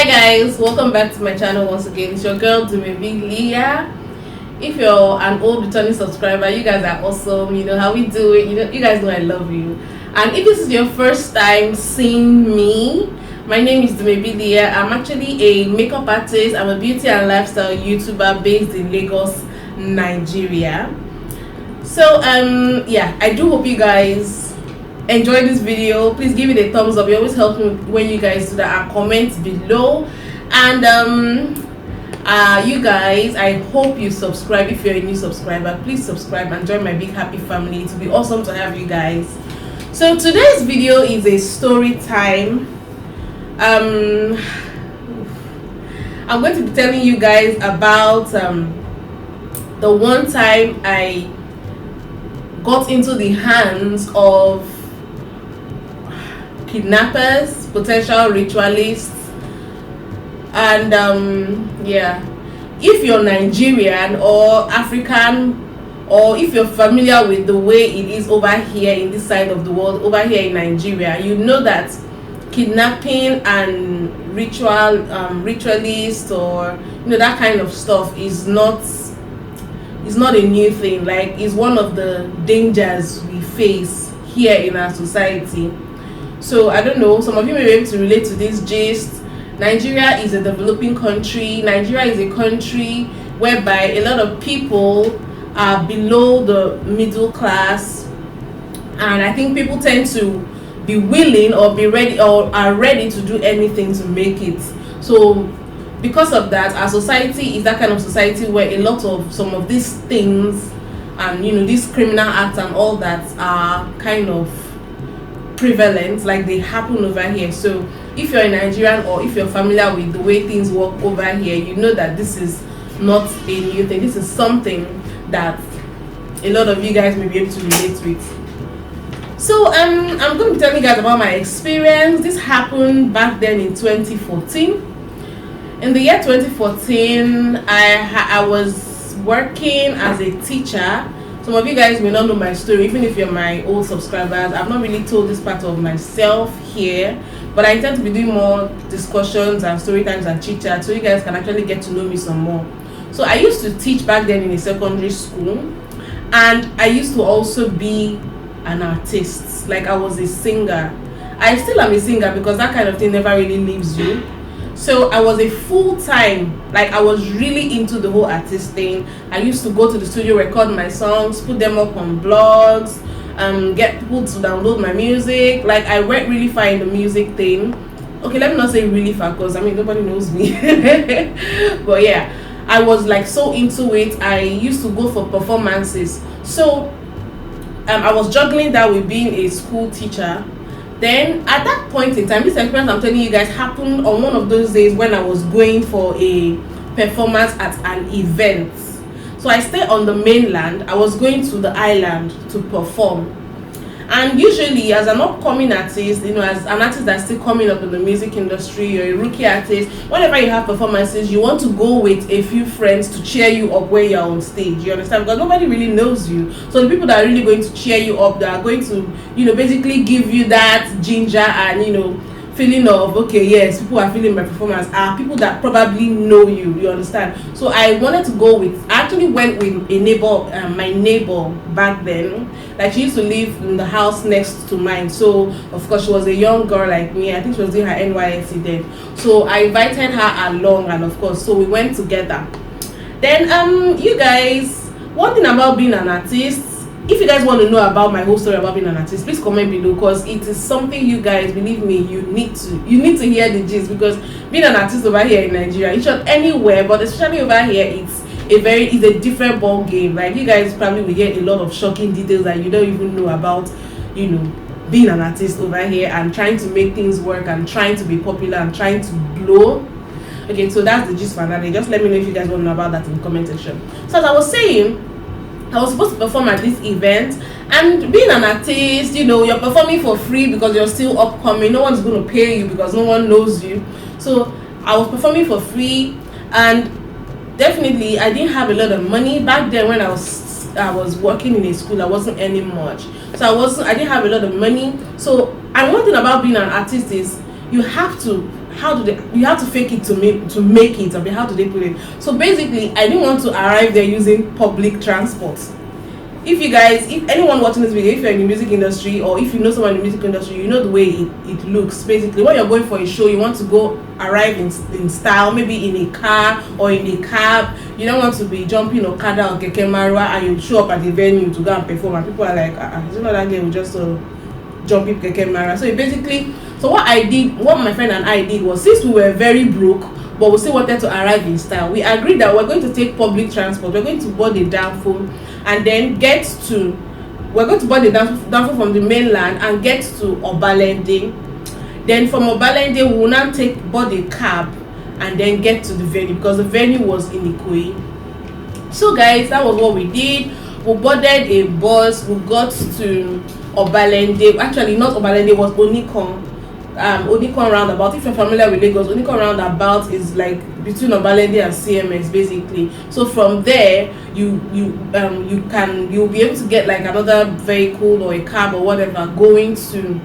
Hi guys, welcome back to my channel once again. It's your girl DUMEBI LEA. If you're an old returning subscriber, you guys are awesome. You know how we do it. You guys know I love you. And if this is your first time seeing me, my name is DUMEBI LEA. I'm actually a makeup artist. I'm a beauty and lifestyle YouTuber based in Lagos, Nigeria. So yeah, I do hope you guys enjoy this video. Please give it a thumbs up. It always helps me when you guys do that, and comment below. And you guys, I hope you subscribe. If you're a new subscriber, please subscribe and join my big happy family. It will be awesome to have you guys. So today's video is a story time. I'm going to be telling you guys about the one time I got into the hands of kidnappers, potential ritualists. And yeah, if you're Nigerian or African, or if you're familiar with the way it is over here in this side of the world, over here in Nigeria, you know that kidnapping and ritualists, or that kind of stuff is not a new thing. Like, it's one of the dangers we face here in our society. So I don't know, some of you may be able to relate to this gist. Nigeria is a developing country. Nigeria is a country whereby a lot of people are below the middle class, and I think people tend to be willing or be ready or are ready to do anything to make it. So because of that, our society is that kind of society where a lot of some of these things and these criminal acts and all that are kind of prevalent, like they happen over here. So if you're a Nigerian, or if you're familiar with the way things work over here, you know that this is not a new thing. This is something that a lot of you guys may be able to relate with. So I'm going to be telling you guys about my experience. This happened back then in 2014. In the year 2014, I was working as a teacher. Some of you guys may not know my story, even if you're my old subscribers. I've not really told this part of myself here, but I intend to be doing more discussions and story times and chit chat, so you guys can actually get to know me some more. So I used to teach back then in a secondary school, and I used to also be an artist. Like, I was a singer. I still am a singer, because that kind of thing never really leaves you. So I was a full-time, like, I was really into the whole artist thing. I used to go to the studio, record my songs, put them up on blogs, get people to download my music. Like, I went really far in the music thing. Okay, let me not say really far, because nobody knows me. But yeah, I was like so into it. I used to go for performances. So I was juggling that with being a school teacher. Then at that point in time, this experience I'm telling you guys happened on one of those days when I was going for a performance at an event. So I stayed on the mainland. I was going to the island to perform. And usually, as an upcoming artist, as an artist that's still coming up in the music industry, you're a rookie artist, whenever you have performances, you want to go with a few friends to cheer you up when you're on stage. You understand? Because nobody really knows you. So the people that are really going to cheer you up, that are going to, basically give you that ginger and, feeling of, okay, yes, people are feeling my performance, are people that probably know you understand? So I wanted to go with, I actually went with a neighbor, my neighbor back then. Like, she used to live in the house next to mine. So of course she was a young girl like me. I think she was doing her NYSC then. So I invited her along, and of course, so we went together. Then you guys, one thing about being an artist, if you guys want to know about my whole story about being an artist, please comment below, because it is something you guys, believe me, you need to hear the gist. Because being an artist over here in Nigeria, it's not anywhere, but especially over here, it's a different ball game. Like, you guys probably will get a lot of shocking details that you don't even know about, being an artist over here and trying to make things work and trying to be popular and trying to blow. Okay, so that's the gist for that day. Just let me know if you guys want to know about that in the comment section. So as I was saying, I was supposed to perform at this event, and being an artist, you're performing for free because you're still upcoming. No one's going to pay you because no one knows you. So I was performing for free, and definitely I didn't have a lot of money back then. When I was working in a school, I wasn't earning much, so I didn't have a lot of money. So, and one thing about being an artist is you have to how do they, you have to fake it to make it. I mean, how do they put it? So basically, I didn't want to arrive there using public transport. If anyone watching this video, if you're in the music industry, or if you know someone in the music industry, you know the way it looks. Basically, when you're going for a show, you want to arrive in style, maybe in a car or in a cab. You don't want to be jumping Okada or Keke Marwa and you show up at the venue to go and perform, and people are like, is it not that girl who just jumping Keke Marwa? So what my friend and I did was, since we were very broke, but we still wanted to arrive in style, we agreed that we're going to take public transport. We're going to board the Danfo and then we're going to board the Danfo from the mainland and get to Obalende. Then from Obalende, we will now board a cab and then get to the venue, because the venue was in Ikoyi. So guys, that was what we did. We boarded a bus. We got to Obalende. Actually, not Obalende, it was Onikon roundabout. If you're familiar with Lagos, Onikon roundabout is like between Obalende and CMS basically. So from there, you'll be able to get like another vehicle or a cab or whatever going to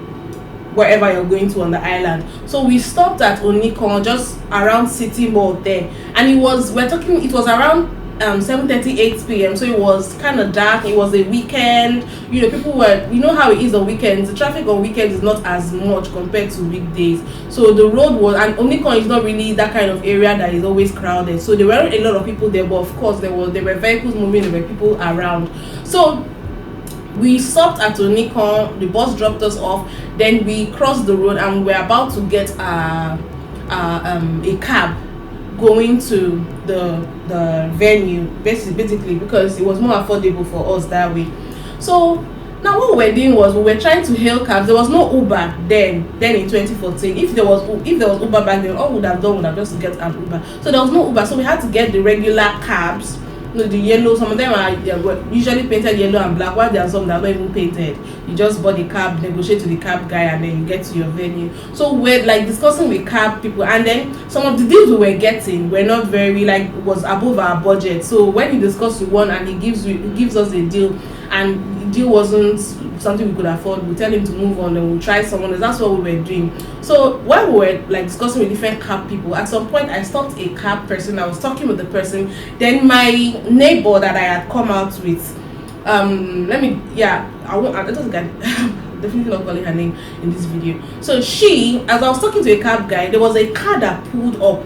wherever you're going to on the island. So we stopped at Onikon, just around City Mall there, and it was around 7:38 p.m. so it was kind of dark. It was a weekend, people were, how it is on weekends. The traffic on weekends is not as much compared to weekdays. So the road was, and Onikon is not really that kind of area that is always crowded, so there weren't a lot of people there, but of course there were vehicles moving, there were people around. So we stopped at Onikon, the bus dropped us off, then we crossed the road and we're about to get a cab going to the venue, basically because it was more affordable for us that way. So now what we were doing was, we were trying to hail cabs. There was no Uber then in 2014. If there was Uber back then, all we would have done would have just get an Uber. So there was no Uber, so we had to get the regular cabs. The yellow, some of them are usually painted yellow and black, while there are some that are not even painted. You just bought the cab, negotiate to the cab guy, and then you get to your venue. So we're like discussing with cab people, and then some of the deals we were getting were not very, was above our budget. So when you discuss with one and he gives us a deal, and the deal wasn't something we could afford, we tell him to move on and we'll try someone else. That's what we were doing. So while we were discussing with different cab people, at some point I stopped a cab person. I was talking with the person, then my neighbor that I had come out with, definitely not calling her name in this video. So as I was talking to a cab guy, there was a car that pulled up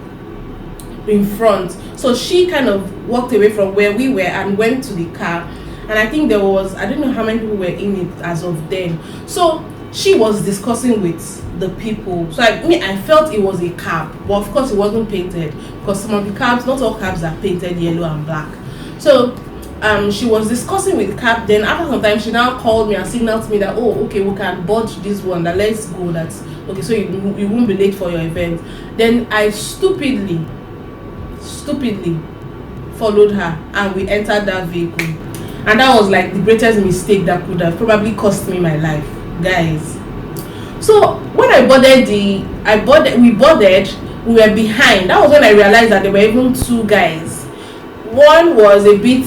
in front, so she kind of walked away from where we were and went to the car. And I think there was, I don't know how many people were in it as of then. So she was discussing with the people. So I felt it was a cab, but of course it wasn't painted, because some of the cabs, not all cabs are painted yellow and black. So she was discussing with the cab. Then after some time, she now called me and signaled to me that, oh, okay, we can board this one, that let's go, that's okay, so you won't be late for your event. Then I stupidly followed her and we entered that vehicle. And that was like the greatest mistake that could have probably cost me my life, guys. So when we boarded, we were behind. That was when I realized that there were even two guys. One was a bit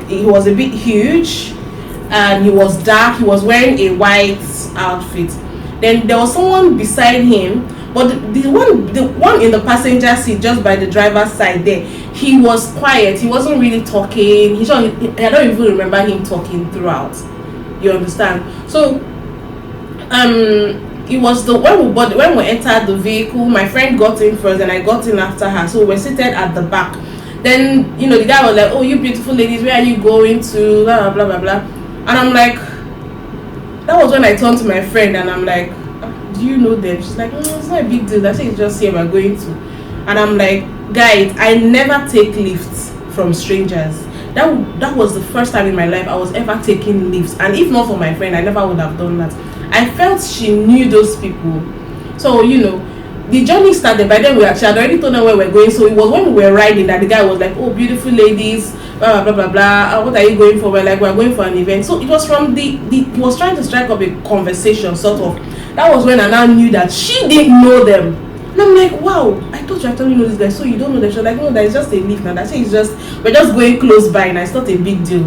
he was a bit huge, and he was dark. He was wearing a white outfit. Then there was someone beside him, but the one in the passenger seat, just by the driver's side there, he was quiet. He wasn't really talking. I don't even remember him talking throughout. You understand? So it was when we entered the vehicle, my friend got in first and I got in after her. So we're seated at the back. Then the guy was like, "Oh, you beautiful ladies, where are you going to?" Blah blah blah blah. And I'm like, that was when I turned to my friend and I'm like, "Do you know them?" She's like, "It's not a big deal. I think it's just here we're going to." And I'm like, guys, I never take lifts from strangers. That was the first time in my life I was ever taking lifts, and if not for my friend, I never would have done that. I felt she knew those people. So the journey started. By then she had already told them where we're going. So it was when we were riding that the guy was like, "Oh, beautiful ladies, blah blah blah blah. What are you going for?" We're like, "We're going for an event." So it was from he was trying to strike up a conversation, sort of. That was when I now knew that she didn't know them. And I'm like, wow, I thought you actually know this guy, so you don't know them. She's like, no, that is just a lift now. That is just, we're just going close by and it's not a big deal.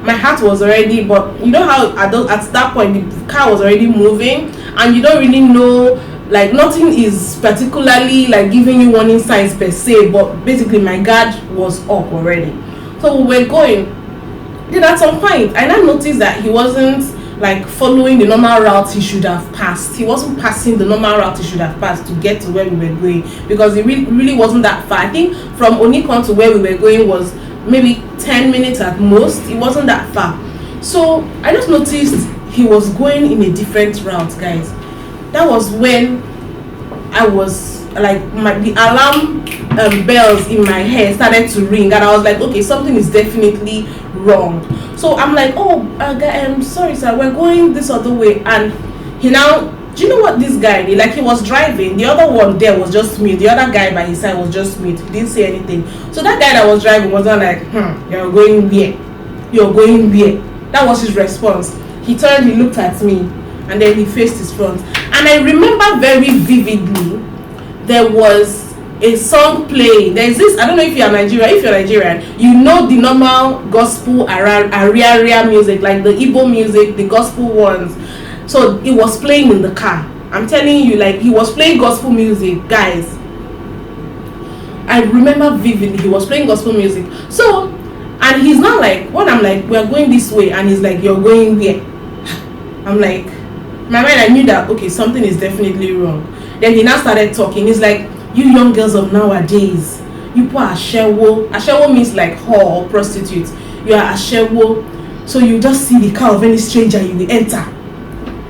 My heart was already, but you know how at that point the car was already moving and you don't really know like nothing is particularly like giving you warning signs per se, but basically my guard was up already. So we were going. Then at some point I now noticed that he wasn't like following the normal route he should have passed. He wasn't passing the normal route he should have passed to get to where we were going, because it really wasn't that far. I think from Onikon to where we were going was maybe 10 minutes at most. It wasn't that far. So I just noticed he was going in a different route, guys. That was when I was like, the alarm bells in my head started to ring, and I was like, okay, something is definitely wrong. So I'm like, oh, I'm sorry sir, we're going this other way. And he now, do you know what this guy did? Like, he was driving, the other one there was just me, the other guy by his side was just me. He didn't say anything. So that guy that was driving was not like, you're going where? You're going where? That was his response. He turned, he looked at me, and then he faced his front. And I remember very vividly, there was a song playing. There's this, I don't know if you're Nigerian. If you're Nigerian, you know the normal gospel area music, like the Igbo music, the gospel ones. So it was playing in the car. I'm telling you, like, he was playing gospel music, guys. I remember vividly, he was playing gospel music. So, and he's not like, when I'm like, we're going this way, and he's like, you're going where? I'm like, in my mind I knew that, okay, something is definitely wrong. Then he now started talking. He's like, you young girls of nowadays, you put ashewo. Ashewo means like whore or prostitute. You are ashewo. So you just see the car of any stranger, you will enter.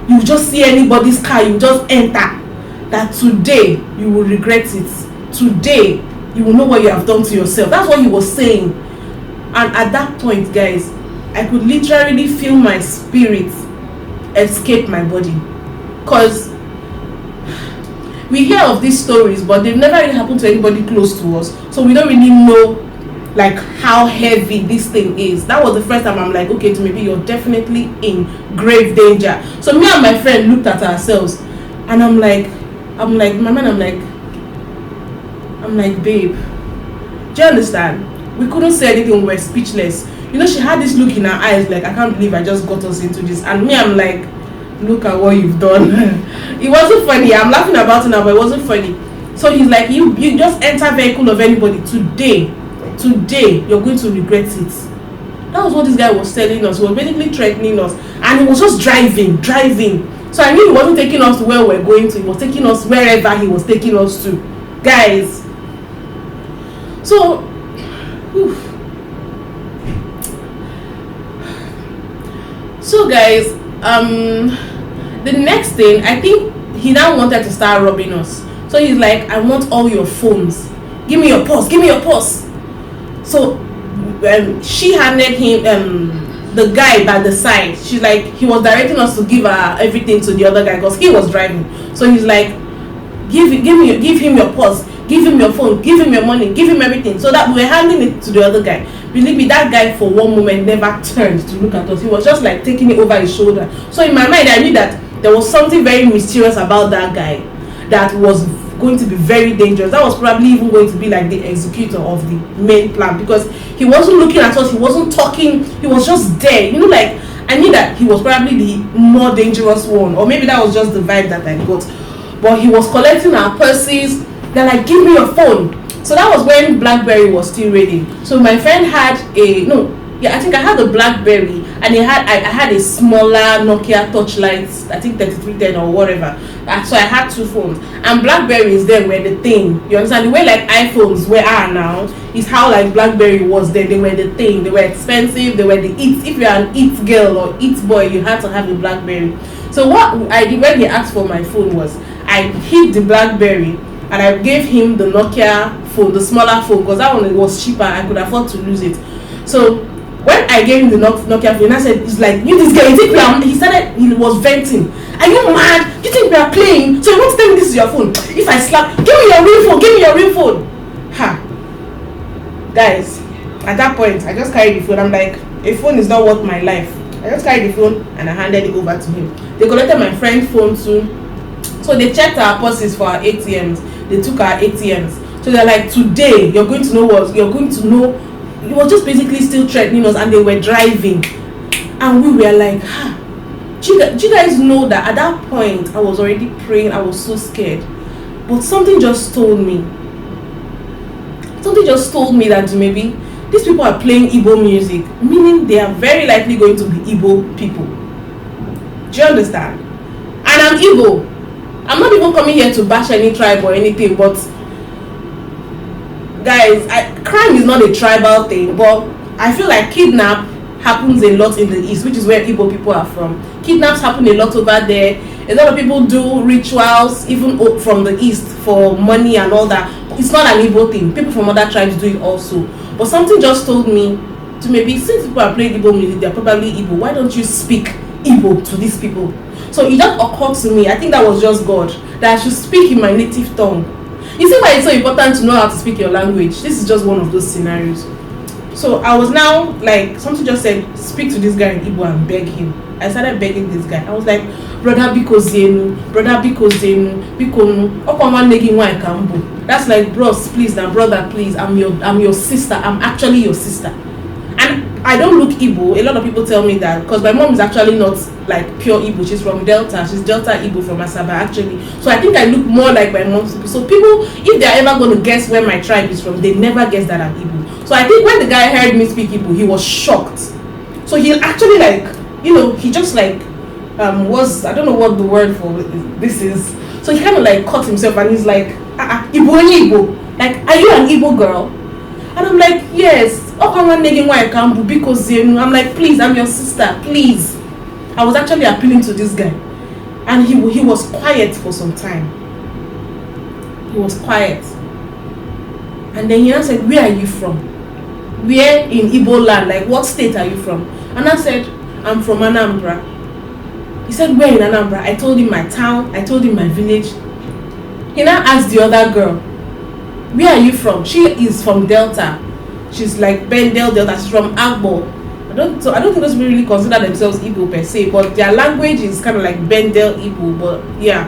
You just see anybody's car, you just enter. That today you will regret it. Today you will know what you have done to yourself. That's what he was saying. And at that point, guys, I could literally feel my spirit escape my body. Because we hear of these stories, but they've never really happened to anybody close to us, so we don't really know like how heavy this thing is. That was the first time I'm like, okay, maybe you're definitely in grave danger. So me and my friend looked at ourselves, and I'm like, my man, I'm like, babe, do you understand? We couldn't say anything, we were speechless. You know, she had this look in her eyes like, I can't believe I just got us into this. And me, I'm like, look at what you've done. It wasn't funny. I'm laughing about it now, but it wasn't funny. So he's like, you just enter vehicle of anybody today you're going to regret it. That was what this guy was telling us. He was basically threatening us, and he was just driving. So I knew he wasn't taking us to where we're going to. He was taking us wherever he was taking us to, guys. So guys, the next thing, I think he now wanted to start robbing us. So he's like, I want all your phones, give me your purse. So she handed him the guy by the side. She's like, he was directing us to give her everything to the other guy because he was driving. So he's like, give him your purse, give him your phone, give him your money, give him everything. So that we were handing it to the other guy. Believe me, that guy for one moment never turned to look at us. He was just like taking it over his shoulder. So in my mind, I knew that there was something very mysterious about that guy that was going to be very dangerous. That was probably even going to be like the executor of the main plan, because he wasn't looking at us, he wasn't talking, he was just there. You know, like, I knew that he was probably the more dangerous one, or maybe that was just the vibe that I got. But he was collecting our purses. They're like, give me your phone. So that was when BlackBerry was still ready. So my friend had I think I had a BlackBerry, and I had a smaller Nokia Touchlight, I think 3310 or whatever. So I had two phones, and BlackBerries then were the thing. You understand? The way like iPhones are now is how like BlackBerry was then. They were the thing. They were expensive. They were the it. If you're an it girl or it boy, you had to have a BlackBerry. So what I did when he asked for my phone was, I hid the BlackBerry and I gave him the Nokia phone, the smaller phone, because that one was cheaper. I could afford to lose it. So when I gave him the Nokia phone, I said, "It's like, you this guy, you think we are?" He was venting. "Are you mad? You think we are playing? So you want to tell me this is your phone? If I slap, give me your real phone. Give me your real phone." Ha, guys! At that point, I just carried the phone. I'm like, a phone is not worth my life. I just carried the phone and I handed it over to him. They collected my friend's phone too. So they checked our purses for our ATMs. They took our ATMs. So they're like, today you're going to know what you're going to know. It was just basically still threatening us, and they were driving, and we were like, do Do you guys know that at that point I was already praying? I was so scared, but something just told me. Something just told me that maybe these people are playing Igbo music, meaning they are very likely going to be Igbo people. Do you understand? And I'm Igbo. I'm not even coming here to bash any tribe or anything, but guys, crime is not a tribal thing, but I feel like kidnap happens a lot in the east, which is where Igbo people are from. Kidnaps happen a lot over there. A lot of people do rituals even from the east for money and all that. It's not an Igbo thing. People from other tribes do it also. But something just told me to maybe, since people are playing Igbo music, they're probably Igbo. Why don't you speak Igbo to these people? So it just occurred to me, I think that was just God, that I should speak in my native tongue. You see why it's so important to know how to speak your language? This is just one of those scenarios. So I was now like, something just said, speak to this guy in Igbo and beg him. I started begging this guy. I was like, brother because that's like, bros, please now, brother, please, I'm your sister. I'm actually your sister. And I don't look Igbo. A lot of people tell me that because my mom is actually not like pure Igbo. She's from Delta. She's Delta Igbo from Asaba actually. So I think I look more like my mom's people. So people, if they're ever going to guess where my tribe is from, they never guess that I'm Igbo. So I think when the guy heard me speak Igbo, he was shocked. So he actually like, he just like was, I don't know what the word for this is. So he kind of like caught himself and he's like, Igbo. Like, are you an Igbo girl? And I'm like, yes. I'm like, please, I'm your sister, please. I was actually appealing to this guy. And he was quiet for some time. He was quiet. And then he said, where are you from? Where in Igbo land? Like, what state are you from? And I said, I'm from Anambra. He said, where in Anambra? I told him my town. I told him my village. He now asked the other girl, where are you from? She is from Delta. She's like Bendel Delta. She's from Agbo. I don't think those people really consider themselves Igbo per se, but their language is kind of like Bendel Igbo. But yeah,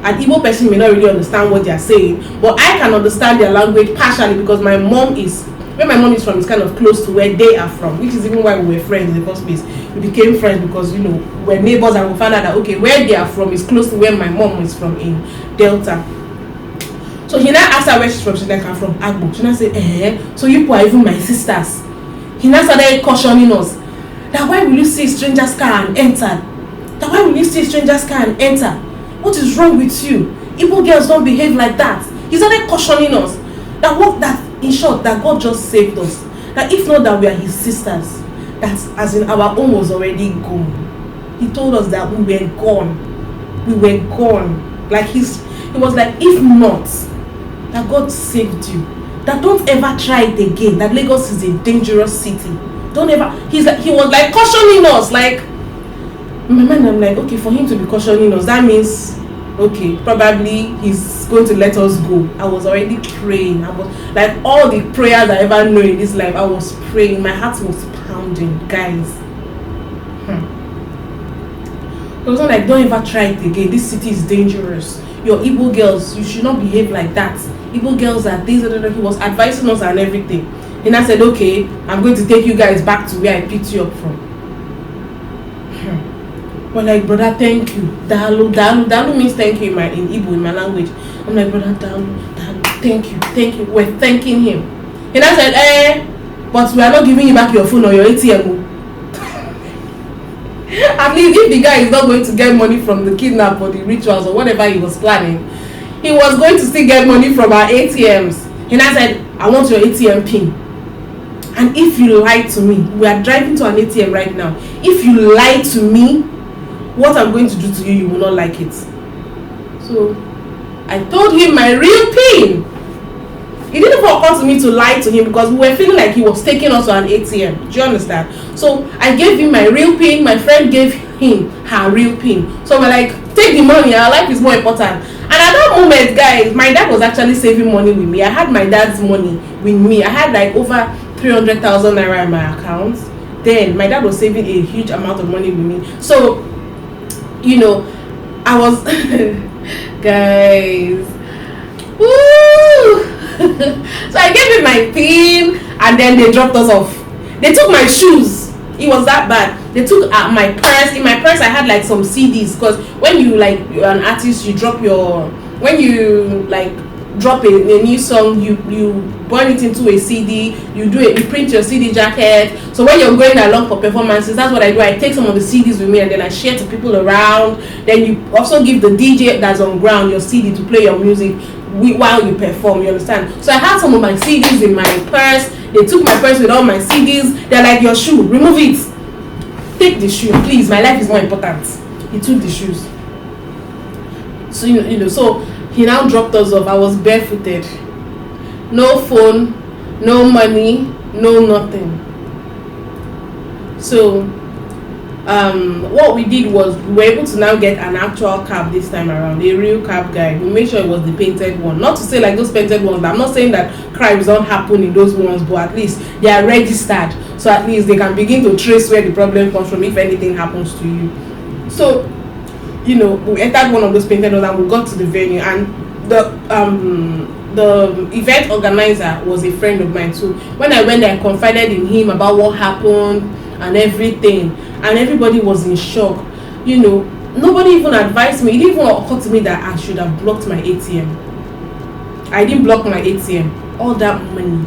an Igbo person may not really understand what they are saying, but I can understand their language partially because where my mom is from is kind of close to where they are from, which is even why we were friends in the first place. We became friends because we're neighbors and we found out that okay, where they are from is close to where my mom is from in Delta. So he now asked her where she's from. She's like, I'm from Agbo. She now said, so you people are even my sisters. He now started cautioning us that why will you see a stranger's car and enter? That why will you see a stranger's car and enter? What is wrong with you? Igbo girls don't behave like that. He started cautioning us that in short, that God just saved us. That if not that we are his sisters, that as in our own was already gone. He told us that we were gone. We were gone. Like he was like, if not, that God saved you, that don't ever try it again, that Lagos is a dangerous city, don't ever. He was like cautioning us. Like in my mind I'm like, okay, for him to be cautioning us, that means okay, probably he's going to let us go. I was already praying. I was like, all the prayers I ever know in this life, I was praying. My heart was pounding, guys. It was not like, don't ever try it again, this city is dangerous, your Igbo girls, you should not behave like that, Igbo girls are this. He was advising us and everything. And I said, okay, I'm going to take you guys back to where I picked you up from. But like, brother, thank you. Dalu means thank you in Igbo, in my language. I'm like, brother, Dalu, thank you. We're thanking him. And I said, but we are not giving you back your phone or your ATM. At least if the guy is not going to get money from the kidnap or the rituals or whatever he was planning, he was going to still get money from our ATMs. And I said, I want your ATM pin. And if you lie to me, we are driving to an ATM right now. If you lie to me, what I'm going to do to you, you will not like it. So I told him my real pin. It didn't occur to me to lie to him because we were feeling like he was taking us to an ATM. Do you understand? So I gave him my real pin. My friend gave him her real pin. So we're like, take the money. Our life is more important. And at that moment, guys, my dad was actually saving money with me. I had my dad's money with me. I had like over 300,000 naira in my account. Then my dad was saving a huge amount of money with me. So, I was guys. Woo! So I gave him my pin and then they dropped us off. They took my shoes. It was that bad. They took my purse. In my purse I had like some CDs, because when you like, you're an artist, you drop your, when you like drop a new song, you burn it into a CD, you print your CD jacket. So when you're going along for performances, that's what I do. I take some of the CDs with me and then I share to people around. Then you also give the DJ that's on ground your CD to play your music while you perform, you understand? So I had some of my CDs in my purse. They took my purse with all my CDs. They're like, your shoe, remove it, take the shoe, please, my life is more important. He took the shoes. So you know, so he now dropped us off. I was barefooted, no phone, no money, no nothing. So what we did was we were able to now get an actual cab this time around, a real cab guy. We made sure it was the painted one. Not to say like those painted ones, I'm not saying that crimes don't happen in those ones, but at least they are registered, so at least they can begin to trace where the problem comes from if anything happens to you. So you know, we entered one of those painted ones and we got to the venue, and the event organizer was a friend of mine. So when I went there, I confided in him about what happened and everything, and everybody was in shock. You know, nobody even advised me. It didn't even occur to me that I should have blocked my ATM. I didn't block my ATM. All that money.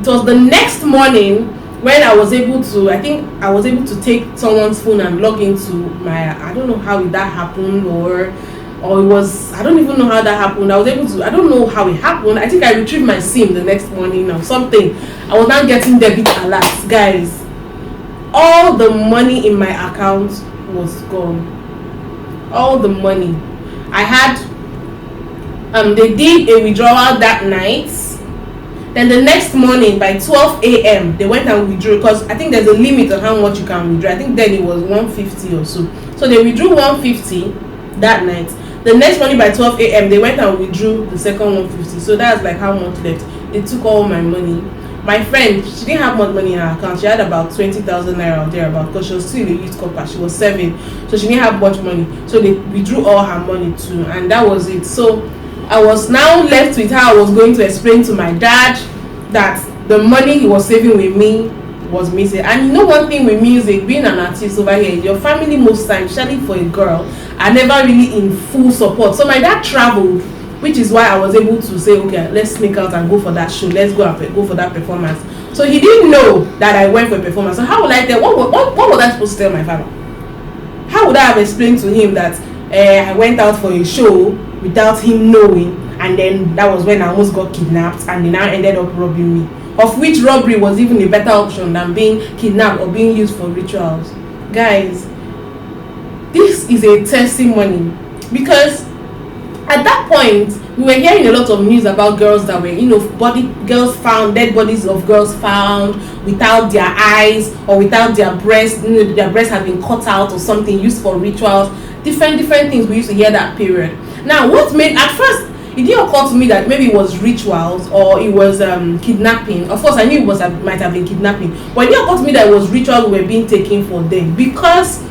It was the next morning when I was able to, I think I was able to take someone's phone and log into my, I don't know how that happened, or it was, I don't even know how that happened. I was able to, I don't know how it happened. I think I retrieved my SIM the next morning or something. I was now getting debit alerts, guys. All the money in my account was gone. All the money. I had, they did a withdrawal that night. Then the next morning by 12 a.m. they went and withdrew, because I think there's a limit on how much you can withdraw. I think then it was 150 or so. So they withdrew 150 that night. The next morning by 12 a.m. they went and withdrew the second 150. So that's like how much left. They took all my money. My friend, she didn't have much money in her account. She had about 20,000 naira or thereabout, because she was still in the youth corps. She was 7, so she didn't have much money. So they withdrew all her money too, and that was it. So I was now left with how I was going to explain to my dad that the money he was saving with me was missing. And you know one thing with music, being an artist over here, your family most times, especially for a girl, are never really in full support. So my dad traveled, which is why I was able to say, okay, let's sneak out and go for that show. Let's go for that performance. So he didn't know that I went for a performance. So how would I tell? What was I supposed to tell my father? How would I have explained to him that I went out for a show without him knowing, and then that was when I almost got kidnapped, and they now ended up robbing me, of which robbery was even a better option than being kidnapped or being used for rituals. Guys, this is a testimony, because at that point we were hearing a lot of news about girls that were, you know, dead bodies of girls found without their eyes or without their breasts, you know, their breasts had been cut out or something, used for rituals, different things. We used to hear that period. Now what made, at first it didn't occur to me that maybe it was rituals or it was kidnapping. Of course I knew it might have been kidnapping, but it didn't occur to me that it was rituals were being taken for them, because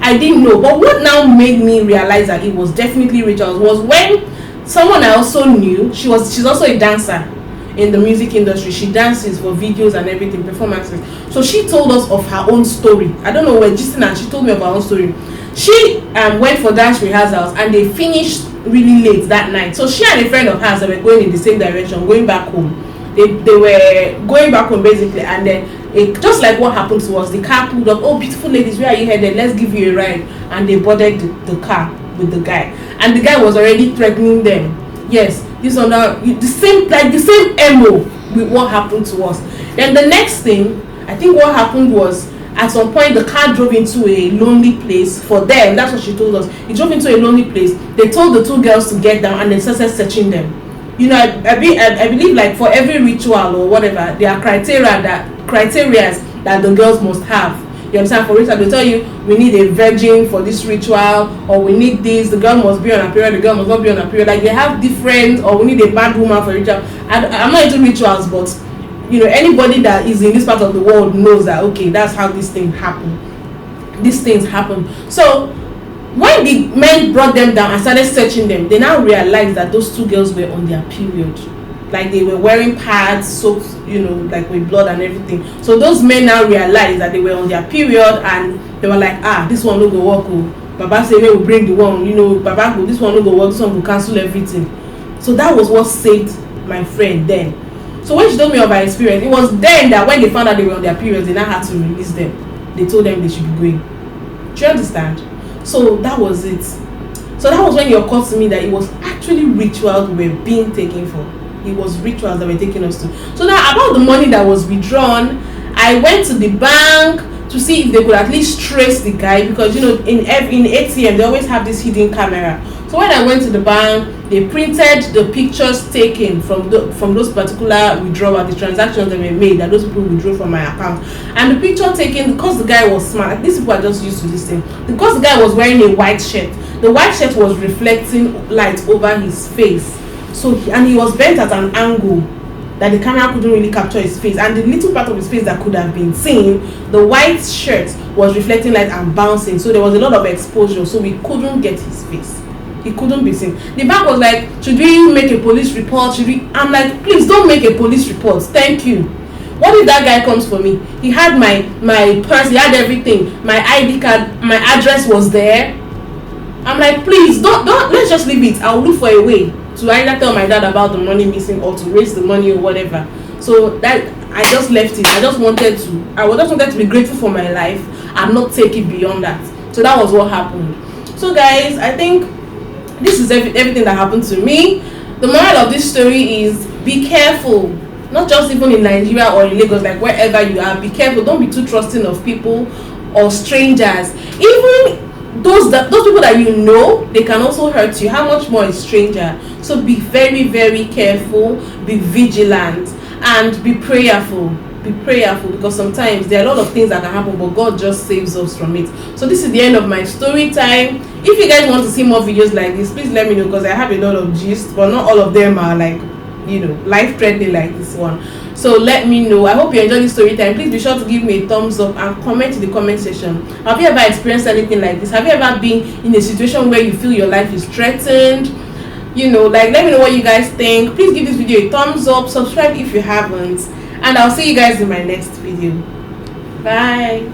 I didn't know. But what now made me realize that it was definitely rituals was when someone I also knew, she's also a dancer in the music industry. She dances for videos and everything, performances. So she told us of her own story. I don't know, we're gisting, and she told me of her own story. She went for dance rehearsals and they finished really late that night. So she and a friend of hers, they were going in the same direction, going back home. They were going back home basically, and then just like what happened to us, the car pulled up. Oh, beautiful ladies, where are you headed? Let's give you a ride. And they boarded the car with the guy, and the guy was already threatening them. Yes, this on the same MO with what happened to us. Then the next thing, I think what happened was, at some point the car drove into a lonely place for them. That's what she told us. It drove into a lonely place. They told the two girls to get down and they started searching them. You know, I believe like for every ritual or whatever, there are criteria that the girls must have. You understand? For ritual, they tell you we need a virgin for this ritual, or we need this. The girl must be on a period. The girl must not be on a period. Like they have different, or we need a bad woman for ritual. I'm not into rituals, but you know, anybody that is in this part of the world knows that okay, that's how this thing happen. These things happen. So when the men brought them down and started searching them, they now realized that those two girls were on their period. like they were wearing pads soaked, like with blood and everything. So those men now realized that they were on their period, and they were like, this one no go work. Baba say we will bring the one, Baba go, this one no go work, this one will cancel everything. So that was what saved my friend then. So when she told me of her experience, it was then that when they found out they were on their periods, they now had to release them. They told them they should be going. Do you understand? So that was it. So that was when it occurred to me that it was actually rituals we were being taken for. It was rituals that were taking us to. So now about the money that was withdrawn, I went to the bank to see if they could at least trace the guy, because in ATM they always have this hidden camera. So when I went to the bank, they printed the pictures taken from those particular withdrawals, the transactions that were made, that those people withdrew from my account. And the picture taken, because the guy was smart, like these people are just used to this thing, because the guy was wearing a white shirt, the white shirt was reflecting light over his face. So and he was bent at an angle that the camera couldn't really capture his face, and the little part of his face that could have been seen, the white shirt was reflecting light and bouncing, so there was a lot of exposure, so we couldn't get his face. He couldn't be seen. The bank was like, should we make a police report? I'm like, please don't make a police report, thank you. What if that guy comes for me? He had my purse, he had everything, my ID card, my address was there. I'm like, please don't, let's just leave it. I'll look for a way to either tell my dad about the money missing or to raise the money or whatever. So that I just left it. I just wanted to be grateful for my life and not take it beyond that. So that was what happened. So guys, I think this is everything that happened to me. The moral of this story is be careful. Not just even in Nigeria or in Lagos, like wherever you are, be careful. Don't be too trusting of people or strangers. Even those people that they can also hurt you. How much more a stranger? So be very, very careful, be vigilant, and be prayerful. Be prayerful, because sometimes there are a lot of things that can happen, but God just saves us from it. So this is the end of my story time. If you guys want to see more videos like this, please let me know, because I have a lot of gist, but not all of them are like life threatening like this one. So let me know. I hope you enjoyed this story time. Please be sure to give me a thumbs up and comment in the comment section. Have you ever experienced anything like this? Have you ever been in a situation where you feel your life is threatened? Let me know what you guys think. Please give this video a thumbs up, subscribe if you haven't, and I'll see you guys in my next video. Bye.